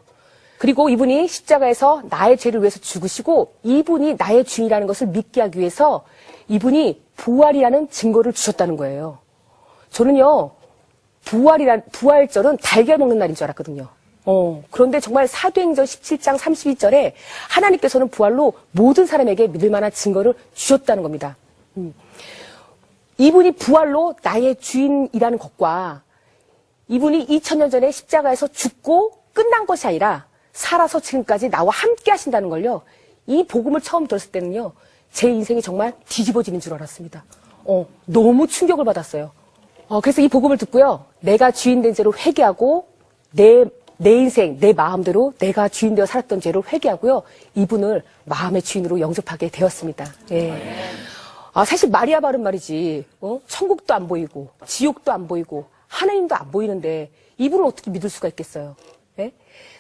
그리고 이분이 십자가에서 나의 죄를 위해서 죽으시고 이분이 나의 주인이라는 것을 믿게 하기 위해서 이분이 부활이라는 증거를 주셨다는 거예요. 저는요, 부활절은 달걀 먹는 날인 줄 알았거든요. 그런데 정말 사도행전 17장 32절에 하나님께서는 부활로 모든 사람에게 믿을 만한 증거를 주셨다는 겁니다. 이분이 부활로 나의 주인이라는 것과 이분이 2000년 전에 십자가에서 죽고 끝난 것이 아니라 살아서 지금까지 나와 함께 하신다는 걸요. 이 복음을 처음 들었을 때는요. 제 인생이 정말 뒤집어지는 줄 알았습니다. 너무 충격을 받았어요. 그래서 이 복음을 듣고요. 내가 주인된 죄로 회개하고 내 인생, 내 마음대로 내가 주인되어 살았던 죄를 회개하고요. 이분을 마음의 주인으로 영접하게 되었습니다. 예. 사실 말이야 바른 말이지. 천국도 안 보이고 지옥도 안 보이고 하나님도 안 보이는데 이분을 어떻게 믿을 수가 있겠어요? 예?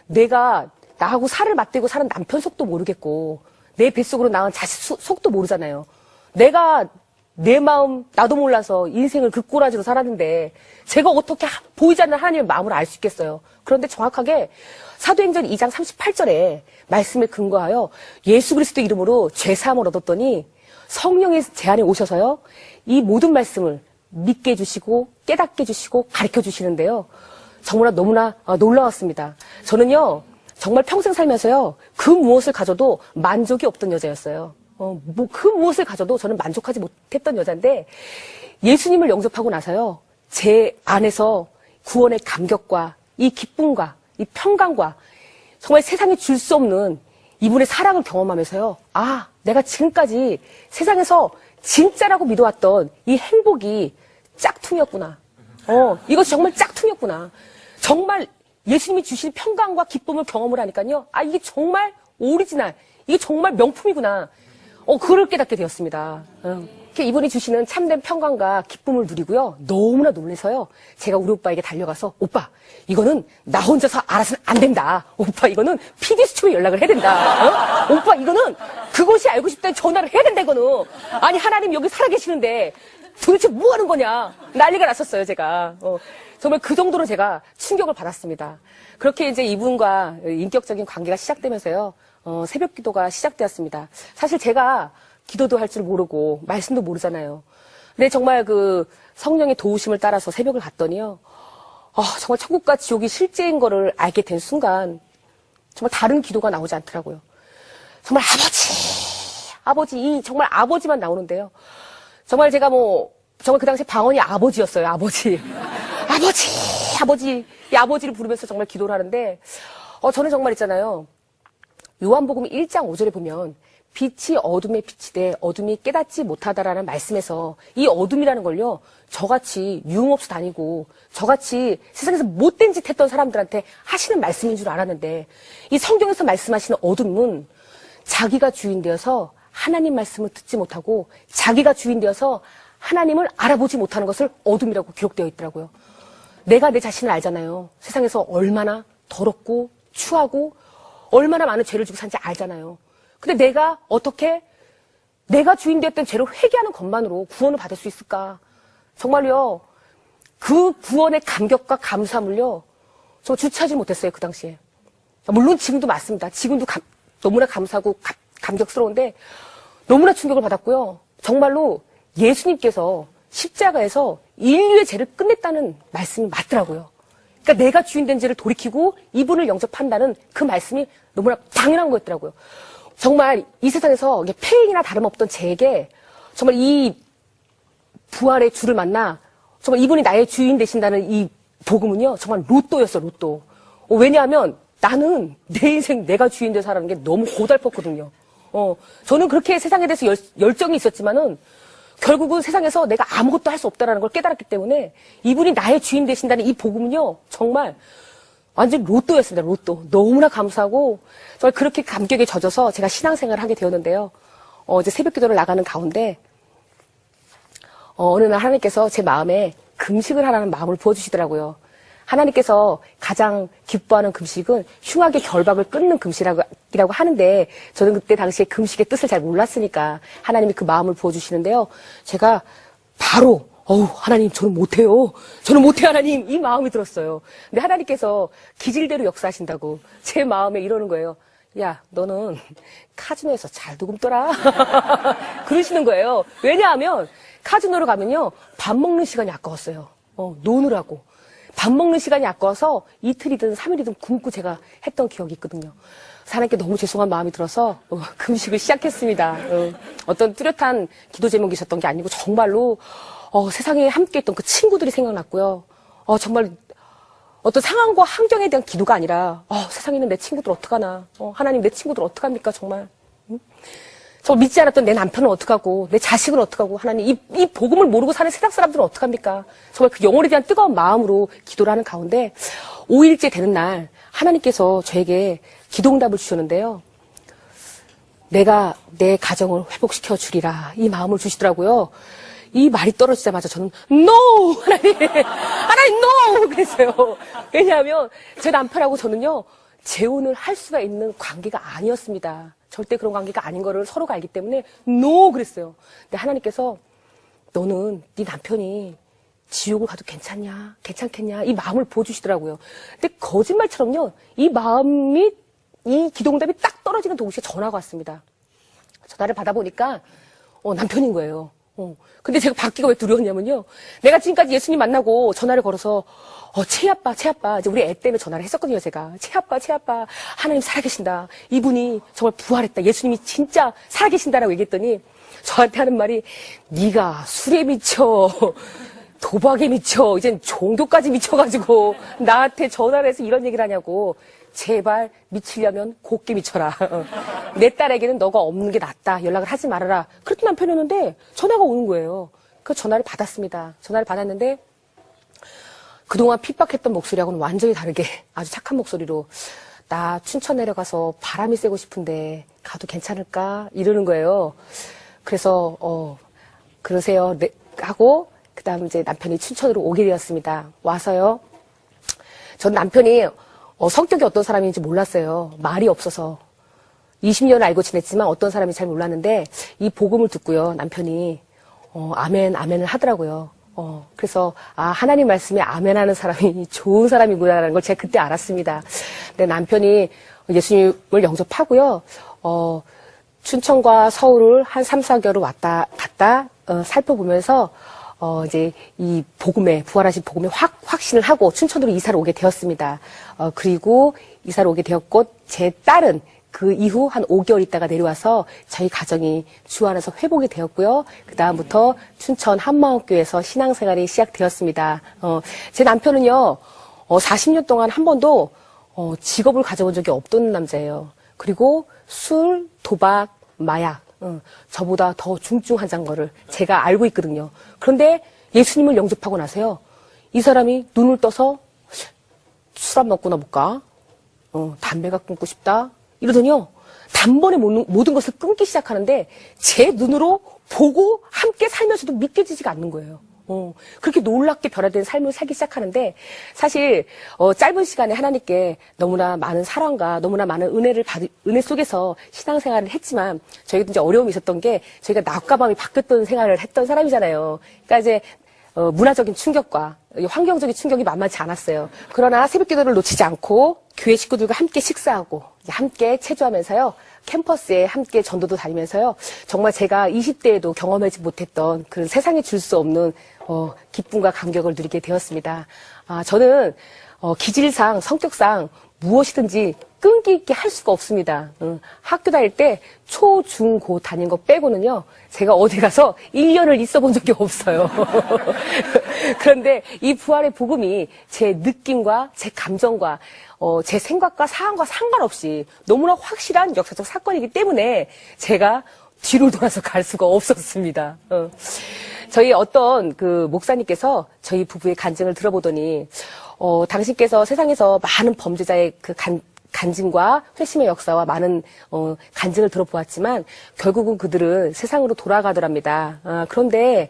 내가 나하고 살을 맞대고 사는 남편 속도 모르겠고 내 뱃속으로 낳은 자식 속도 모르잖아요. 내가 내 마음 나도 몰라서 인생을 그 꼬라지로 살았는데 제가 어떻게 보이지 않는 하나님의 마음을 알 수 있겠어요. 그런데 정확하게 사도행전 2장 38절에 말씀에 근거하여 예수 그리스도 이름으로 죄사함을 얻었더니 성령의 제 안에 오셔서요. 이 모든 말씀을 믿게 해주시고 깨닫게 해주시고 가르쳐 주시는데요. 정말 너무나 놀라웠습니다. 저는요. 정말 평생 살면서요. 그 무엇을 가져도 만족이 없던 여자였어요. 그 무엇을 가져도 저는 만족하지 못했던 여자인데 예수님을 영접하고 나서요. 제 안에서 구원의 감격과 이 기쁨과 이 평강과 정말 세상에 줄 수 없는 이분의 사랑을 경험하면서요. 내가 지금까지 세상에서 진짜라고 믿어왔던 이 행복이 짝퉁이었구나. 이것이 정말 짝퉁이었구나. 정말 예수님이 주신 평강과 기쁨을 경험을 하니까요. 이게 정말 오리지널, 이게 정말 명품이구나. 그걸 깨닫게 되었습니다. 이분이 주시는 참된 평강과 기쁨을 누리고요. 너무나 놀라서요. 제가 우리 오빠에게 달려가서 오빠 이거는 나 혼자서 알아서는 안 된다. 오빠 이거는 PD수첩에 연락을 해야 된다. 오빠 이거는 그것이 알고 싶다니 전화를 해야 된다 이거는. 아니 하나님 여기 살아계시는데 도대체 뭐 하는 거냐. 난리가 났었어요 제가. 정말 그 정도로 제가 충격을 받았습니다. 그렇게 이제 이분과 인격적인 관계가 시작되면서요. 새벽 기도가 시작되었습니다. 사실 제가 기도도 할 줄 모르고 말씀도 모르잖아요. 근데 정말 그 성령의 도우심을 따라서 새벽을 갔더니요. 정말 천국과 지옥이 실제인 거를 알게 된 순간 정말 다른 기도가 나오지 않더라고요. 정말 아버지, 정말 아버지만 나오는데요. 정말 제가 정말 그 당시 방언이 아버지였어요. 아버지. 이 아버지를 부르면서 정말 기도를 하는데 저는 정말 있잖아요. 요한복음 1장 5절에 보면 빛이 어둠에 빛이 돼 어둠이 깨닫지 못하다라는 말씀에서 이 어둠이라는 걸요. 저같이 유흥업소 다니고 저같이 세상에서 못된 짓 했던 사람들한테 하시는 말씀인 줄 알았는데 이 성경에서 말씀하시는 어둠은 자기가 주인 되어서 하나님 말씀을 듣지 못하고 자기가 주인 되어서 하나님을 알아보지 못하는 것을 어둠이라고 기록되어 있더라고요. 내가 내 자신을 알잖아요. 세상에서 얼마나 더럽고 추하고 얼마나 많은 죄를 지고 산지 알잖아요. 근데 내가 어떻게 내가 주인 되었던 죄를 회개하는 것만으로 구원을 받을 수 있을까? 정말요. 그 구원의 감격과 감사함을요. 저 주체하지 못했어요. 그 당시에. 물론 지금도 맞습니다. 지금도 너무나 감사하고 감격스러운데 너무나 충격을 받았고요. 정말로 예수님께서 십자가에서 인류의 죄를 끝냈다는 말씀이 맞더라고요. 그러니까 내가 주인된 죄를 돌이키고 이분을 영접한다는 그 말씀이 너무나 당연한 거였더라고요. 정말 이 세상에서 폐인이나 다름없던 제에게 정말 이 부활의 주를 만나 정말 이분이 나의 주인 되신다는 이 복음은요. 정말 로또였어요. 로또. 왜냐하면 나는 내 인생 내가 주인 돼서 살아가는 게 너무 고달팠거든요. 저는 그렇게 세상에 대해서 열정이 있었지만은 결국은 세상에서 내가 아무것도 할 수 없다는 걸 깨달았기 때문에 이분이 나의 주인 되신다는 이 복음은요. 정말 완전 로또였습니다. 로또. 너무나 감사하고 정말 그렇게 감격에 젖어서 제가 신앙생활을 하게 되었는데요. 이제 새벽 기도를 나가는 가운데 어느 날 하나님께서 제 마음에 금식을 하라는 마음을 부어주시더라고요. 하나님께서 가장 기뻐하는 금식은 흉악의 결박을 끊는 금식이라고 하는데 저는 그때 당시에 금식의 뜻을 잘 몰랐으니까 하나님이 그 마음을 부어주시는데요. 제가 바로 하나님 저는 못해요. 하나님 이 마음이 들었어요. 근데 하나님께서 기질대로 역사하신다고 제 마음에 이러는 거예요. 야 너는 카지노에서 잘 도금떠라. 그러시는 거예요. 왜냐하면 카지노로 가면요 밥 먹는 시간이 아까웠어요. 노느라고. 밥 먹는 시간이 아까워서 이틀이든 3일이든 굶고 제가 했던 기억이 있거든요. 하나님께 너무 죄송한 마음이 들어서 금식을 시작했습니다. 어떤 뚜렷한 기도 제목이 있었던 게 아니고 정말로 세상에 함께했던 그 친구들이 생각났고요. 정말 어떤 상황과 환경에 대한 기도가 아니라 세상에 있는 내 친구들 어떡하나, 하나님 내 친구들 어떡합니까 정말. 저 믿지 않았던 내 남편은 어떡하고, 내 자식은 어떡하고, 하나님, 이 복음을 모르고 사는 세상 사람들은 어떡합니까? 정말 그 영혼에 대한 뜨거운 마음으로 기도를 하는 가운데, 5일째 되는 날, 하나님께서 저에게 기도응답을 주셨는데요. 내가 내 가정을 회복시켜 주리라. 이 마음을 주시더라고요. 이 말이 떨어지자마자 저는, NO! 하나님, NO! 그랬어요. 왜냐하면, 제 남편하고 저는요, 재혼을 할 수가 있는 관계가 아니었습니다. 절대 그런 관계가 아닌 거를 서로가 알기 때문에 NO 그랬어요. 근데 하나님께서 너는 네 남편이 지옥을 가도 괜찮냐? 괜찮겠냐? 이 마음을 보여주시더라고요. 근데 거짓말처럼요. 이 마음이 이 기도응답이 딱 떨어지는 동시에 전화가 왔습니다. 전화를 받아보니까 남편인 거예요. 근데 제가 받기가 왜 두려웠냐면요. 내가 지금까지 예수님 만나고 전화를 걸어서 채아빠, 이제 우리 애 때문에 전화를 했었거든요, 제가. 채아빠, 하나님 살아계신다. 이분이 정말 부활했다. 예수님이 진짜 살아계신다라고 얘기했더니 저한테 하는 말이 네가 술에 미쳐, 도박에 미쳐, 이젠 종교까지 미쳐가지고 나한테 전화를 해서 이런 얘기를 하냐고. 제발 미치려면 곱게 미쳐라. 내 딸에게는 너가 없는 게 낫다. 연락을 하지 말아라. 그랬던 남편이었는데 전화가 오는 거예요. 그 전화를 받았습니다. 전화를 받았는데 그동안 핍박했던 목소리하고는 완전히 다르게 아주 착한 목소리로 나 춘천 내려가서 바람이 쐬고 싶은데 가도 괜찮을까? 이러는 거예요. 그래서 그러세요. 네, 하고 그다음 이제 남편이 춘천으로 오게 되었습니다. 와서요. 전 남편이 성격이 어떤 사람인지 몰랐어요. 말이 없어서. 20년을 알고 지냈지만 어떤 사람인지 잘 몰랐는데 이 복음을 듣고요. 남편이 아멘을 하더라고요. 그래서 하나님 말씀에 아멘하는 사람이 좋은 사람이구나라는 걸 제가 그때 알았습니다. 근데 남편이 예수님을 영접하고요. 춘천과 서울을 한 3, 4개월을 왔다 갔다 살펴보면서 이제 이 복음에 부활하신 복음에 확신을 하고 춘천으로 이사를 오게 되었습니다. 그리고 이사를 오게 되었고 제 딸은 그 이후 한 5개월 있다가 내려와서 저희 가정이 주 안에서 회복이 되었고요. 그 다음부터 춘천 한마음교회에서 신앙생활이 시작되었습니다. 제 남편은요, 40년 동안 한 번도 직업을 가져본 적이 없던 남자예요. 그리고 술, 도박, 마약, 저보다 더 중증환자인 거를 제가 알고 있거든요. 그런데 예수님을 영접하고 나서요, 이 사람이 눈을 떠서 술 안 먹구나 볼까? 담배가 끊고 싶다? 이러더니요, 단번에 모든 것을 끊기 시작하는데 제 눈으로 보고 함께 살면서도 믿겨지지가 않는 거예요. 그렇게 놀랍게 변화된 삶을 살기 시작하는데 사실 짧은 시간에 하나님께 너무나 많은 사랑과 너무나 많은 은혜 속에서 신앙생활을 했지만 저희도 이제 어려움이 있었던 게 저희가 낮과 밤이 바뀌었던 생활을 했던 사람이잖아요. 그러니까 이제 문화적인 충격과 환경적인 충격이 만만치 않았어요. 그러나 새벽기도를 놓치지 않고 교회 식구들과 함께 식사하고 함께 체조하면서요. 캠퍼스에 함께 전도도 다니면서요. 정말 제가 20대에도 경험하지 못했던 그런 세상에 줄 수 없는 기쁨과 감격을 누리게 되었습니다. 저는 기질상, 성격상 무엇이든지 끈기 있게 할 수가 없습니다. 학교 다닐 때 초, 중, 고 다닌 거 빼고는요. 제가 어디 가서 1년을 있어 본 적이 없어요. 그런데 이 부활의 복음이 제 느낌과 제 감정과 제 생각과 상황과 상관없이 너무나 확실한 역사적 사건이기 때문에 제가 뒤로 돌아서 갈 수가 없었습니다. 저희 어떤 그 목사님께서 저희 부부의 간증을 들어보더니 당신께서 세상에서 많은 범죄자의 그 간증과 회심의 역사와 많은 간증을 들어보았지만 결국은 그들은 세상으로 돌아가더랍니다. 그런데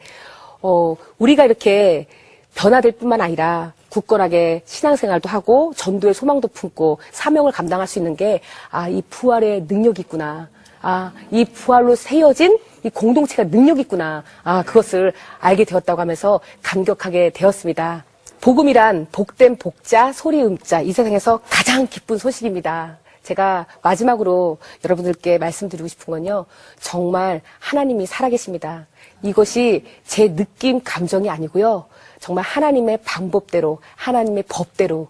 우리가 이렇게 변화될 뿐만 아니라 굳건하게 신앙생활도 하고 전도의 소망도 품고 사명을 감당할 수 있는 게 이 부활의 능력이 있구나. 이 부활로 세워진 이 공동체가 능력이 있구나. 그것을 알게 되었다고 하면서 감격하게 되었습니다. 복음이란 복된 복자, 소리 음자, 이 세상에서 가장 기쁜 소식입니다. 제가 마지막으로 여러분들께 말씀드리고 싶은 건요. 정말 하나님이 살아계십니다. 이것이 제 느낌, 감정이 아니고요. 정말 하나님의 방법대로, 하나님의 법대로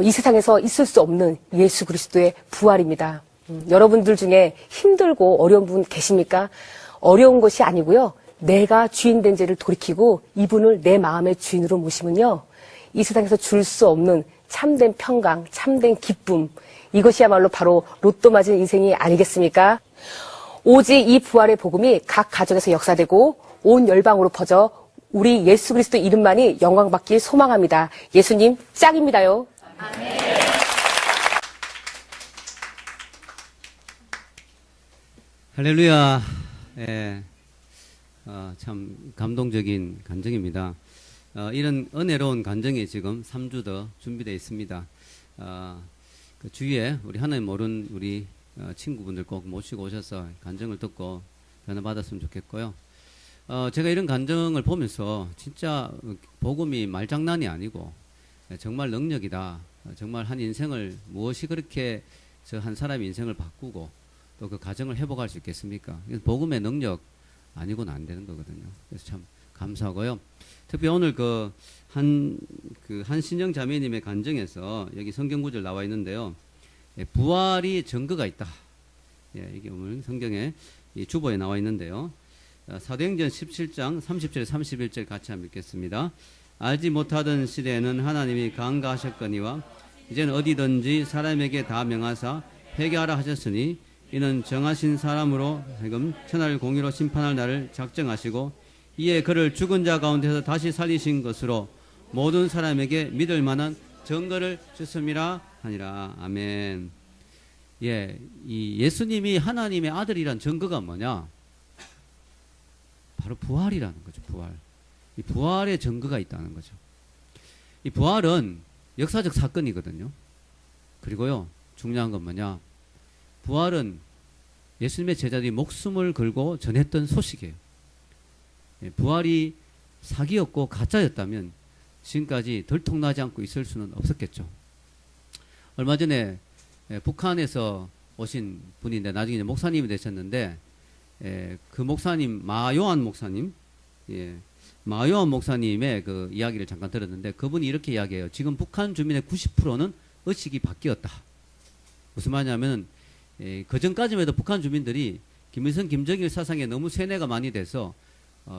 이 세상에서 있을 수 없는 예수 그리스도의 부활입니다. 여러분들 중에 힘들고 어려운 분 계십니까? 어려운 것이 아니고요. 내가 주인된 죄를 돌이키고 이분을 내 마음의 주인으로 모시면요. 이 세상에서 줄 수 없는 참된 평강, 참된 기쁨, 이것이야말로 바로 로또 맞은 인생이 아니겠습니까? 오직 이 부활의 복음이 각 가정에서 역사되고 온 열방으로 퍼져 우리 예수 그리스도 이름만이 영광받길 소망합니다. 예수님 짱입니다요. 아멘. 할렐루야. 예, 참 감동적인 간증입니다. 이런 은혜로운 간증이 지금 3주 더 준비되어 있습니다. 그 주위에 우리 하나님 모르는 우리 친구분들 꼭 모시고 오셔서 간증을 듣고 변화받았으면 좋겠고요. 제가 이런 간증을 보면서 진짜 복음이 말장난이 아니고 정말 능력이다. 정말 한 인생을 무엇이 그렇게 저 한 사람의 인생을 바꾸고 또 그 가정을 회복할 수 있겠습니까? 복음의 능력 아니고는 안 되는 거거든요. 그래서 참 감사하고요. 특히 오늘 한신영 자매님의 간증에서 여기 성경 구절 나와 있는데요. 부활이 증거가 있다. 예, 이게 오늘 성경에 이 주보에 나와 있는데요. 사도행전 17장 30절 31절 같이 한번 읽겠습니다. 알지 못하던 시대에는 하나님이 강가하셨거니와 이제는 어디든지 사람에게 다 명하사 회개하라 하셨으니 이는 정하신 사람으로 하여금 천하를 공의로 심판할 날을 작정하시고 이에 그를 죽은 자 가운데서 다시 살리신 것으로 모든 사람에게 믿을 만한 증거를 주심이라 하니라. 아멘. 예, 이 예수님이 하나님의 아들이란 증거가 뭐냐? 바로 부활이라는 거죠. 부활. 이 부활의 증거가 있다는 거죠. 이 부활은 역사적 사건이거든요. 그리고요, 중요한 건 뭐냐? 부활은 예수님의 제자들이 목숨을 걸고 전했던 소식이에요. 부활이 사기였고 가짜였다면 지금까지 들통나지 않고 있을 수는 없었겠죠. 얼마 전에 북한에서 오신 분인데 나중에 목사님이 되셨는데 그 목사님 마요한 목사님, 마요한 목사님의 그 이야기를 잠깐 들었는데 그분이 이렇게 이야기해요. 지금 북한 주민의 90%는 의식이 바뀌었다. 무슨 말이냐면 그 전까지만 해도 북한 주민들이 김일성, 김정일 사상에 너무 세뇌가 많이 돼서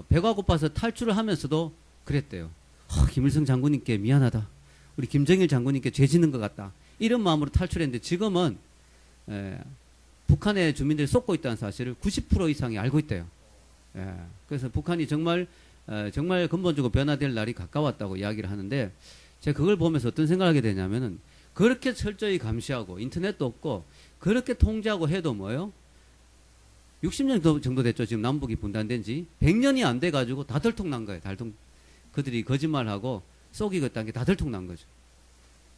배가 고파서 탈출을 하면서도 그랬대요. 김일성 장군님께 미안하다. 우리 김정일 장군님께 죄 짓는 것 같다. 이런 마음으로 탈출했는데 지금은 북한의 주민들이 쏟고 있다는 사실을 90% 이상이 알고 있대요. 그래서 북한이 정말 근본적으로 변화될 날이 가까웠다고 이야기를 하는데 제가 그걸 보면서 어떤 생각을 하게 되냐면은 그렇게 철저히 감시하고 인터넷도 없고 그렇게 통제하고 해도 뭐예요? 60년 정도 됐죠. 지금 남북이 분단된 지 100년이 안 돼가지고 다 들통난 거예요. 그들이 거짓말하고 속이고 있다는 게 다 들통난 거죠.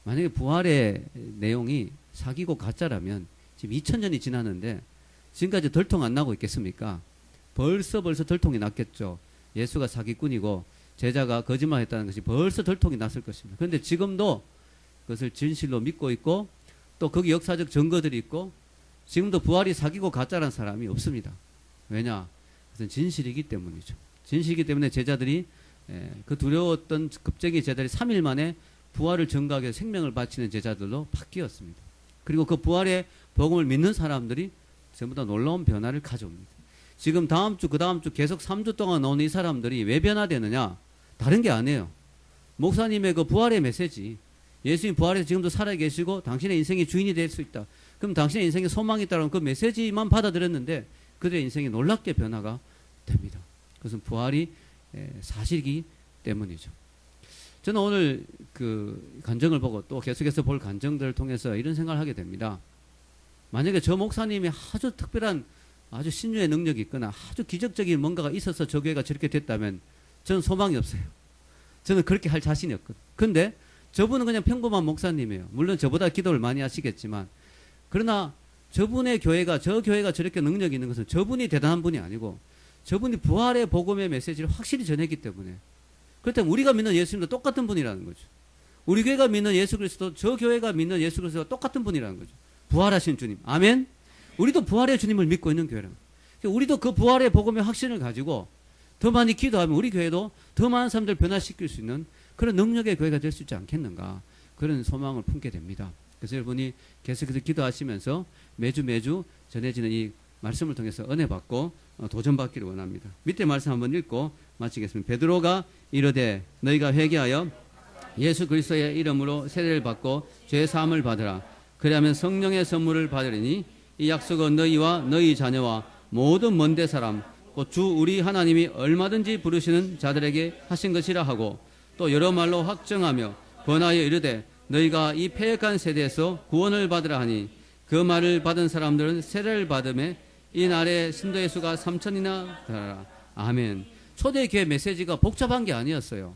만약에 부활의 내용이 사기고 가짜라면 지금 2000년이 지났는데 지금까지 들통 안 나고 있겠습니까? 벌써 들통이 났겠죠. 예수가 사기꾼이고 제자가 거짓말했다는 것이 벌써 들통이 났을 것입니다. 그런데 지금도 그것을 진실로 믿고 있고 또 거기 역사적 증거들이 있고 지금도 부활이 사기고 가짜라는 사람이 없습니다. 왜냐? 그것은 진실이기 때문이죠. 진실이기 때문에 제자들이 그 두려웠던 급쟁이 제자들이 3일 만에 부활을 증거하기 위해서 생명을 바치는 제자들로 바뀌었습니다. 그리고 그 부활의 복음을 믿는 사람들이 전부 다 놀라운 변화를 가져옵니다. 지금 다음 주, 그 다음 주 계속 3주 동안 나오는 이 사람들이 왜 변화되느냐? 다른 게 아니에요. 목사님의 그 부활의 메시지. 예수님 부활해서 지금도 살아계시고 당신의 인생의 주인이 될 수 있다. 그럼 당신의 인생에 소망이 있다는 그 메시지만 받아들였는데 그들의 인생이 놀랍게 변화가 됩니다. 그것은 부활이 사실이기 때문이죠. 저는 오늘 그 간증을 보고 또 계속해서 볼 간증들을 통해서 이런 생각을 하게 됩니다. 만약에 저 목사님이 아주 특별한 아주 신유의 능력이 있거나 아주 기적적인 뭔가가 있어서 저 교회가 저렇게 됐다면 저는 소망이 없어요. 저는 그렇게 할 자신이 없거든요. 근데 저분은 그냥 평범한 목사님이에요. 물론 저보다 기도를 많이 하시겠지만 그러나 저분의 교회가 저 교회가 저렇게 능력이 있는 것은 저분이 대단한 분이 아니고 저분이 부활의 복음의 메시지를 확실히 전했기 때문에 그렇다면 우리가 믿는 예수님도 똑같은 분이라는 거죠. 우리 교회가 믿는 예수 그리스도 저 교회가 믿는 예수 그리스도가 똑같은 분이라는 거죠. 부활하신 주님. 아멘. 우리도 부활의 주님을 믿고 있는 교회라. 우리도 그 부활의 복음의 확신을 가지고 더 많이 기도하면 우리 교회도 더 많은 사람들 변화시킬 수 있는 그런 능력의 교회가 될 수 있지 않겠는가. 그런 소망을 품게 됩니다. 그래서 여러분이 계속해서 기도하시면서 매주 전해지는 이 말씀을 통해서 은혜 받고 도전받기를 원합니다. 밑에 말씀 한번 읽고 마치겠습니다. 베드로가 이르되 너희가 회개하여 예수 그리스도의 이름으로 세례를 받고 죄 사함을 받으라. 그리하면 성령의 선물을 받으리니 이 약속은 너희와 너희 자녀와 모든 먼데 사람 곧 주 우리 하나님이 얼마든지 부르시는 자들에게 하신 것이라 하고 또 여러 말로 확정하며 번하여 이르되 너희가 이 패역한 세대에서 구원을 받으라 하니 그 말을 받은 사람들은 세례를 받음에 이 날에 신도의 수가 3,000이나 되라. 아멘. 초대교회 메시지가 복잡한 게 아니었어요.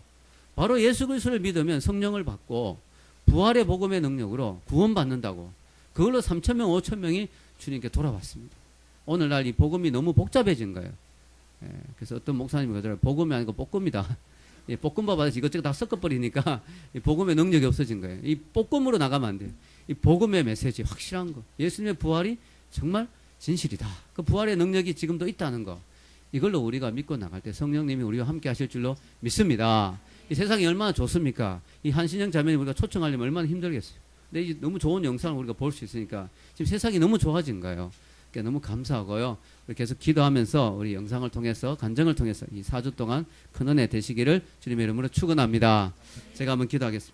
바로 예수 그리스도를 믿으면 성령을 받고 부활의 복음의 능력으로 구원받는다고. 그걸로 3,000명, 5,000명이 주님께 돌아왔습니다. 오늘날 이 복음이 너무 복잡해진 거예요. 그래서 어떤 목사님이 그러더라고요. 복음이 아니고 볶음이다. 이 볶음밥 아저씨 이것저것 다 섞어버리니까 이 복음의 능력이 없어진 거예요. 이 볶음으로 나가면 안 돼요. 이 복음의 메시지 확실한 거. 예수님의 부활이 정말 진실이다. 그 부활의 능력이 지금도 있다는 거. 이걸로 우리가 믿고 나갈 때 성령님이 우리와 함께 하실 줄로 믿습니다. 이 세상이 얼마나 좋습니까? 이 한신영 자매님 우리가 초청하려면 얼마나 힘들겠어요. 근데 이 너무 좋은 영상을 우리가 볼 수 있으니까 지금 세상이 너무 좋아진 거예요. 그러니까 너무 감사하고요. 우리 계속 기도하면서 우리 영상을 통해서 간증을 통해서 이 4주 동안 큰 은혜 되시기를 주님의 이름으로 축원합니다. 제가 한번 기도하겠습니다.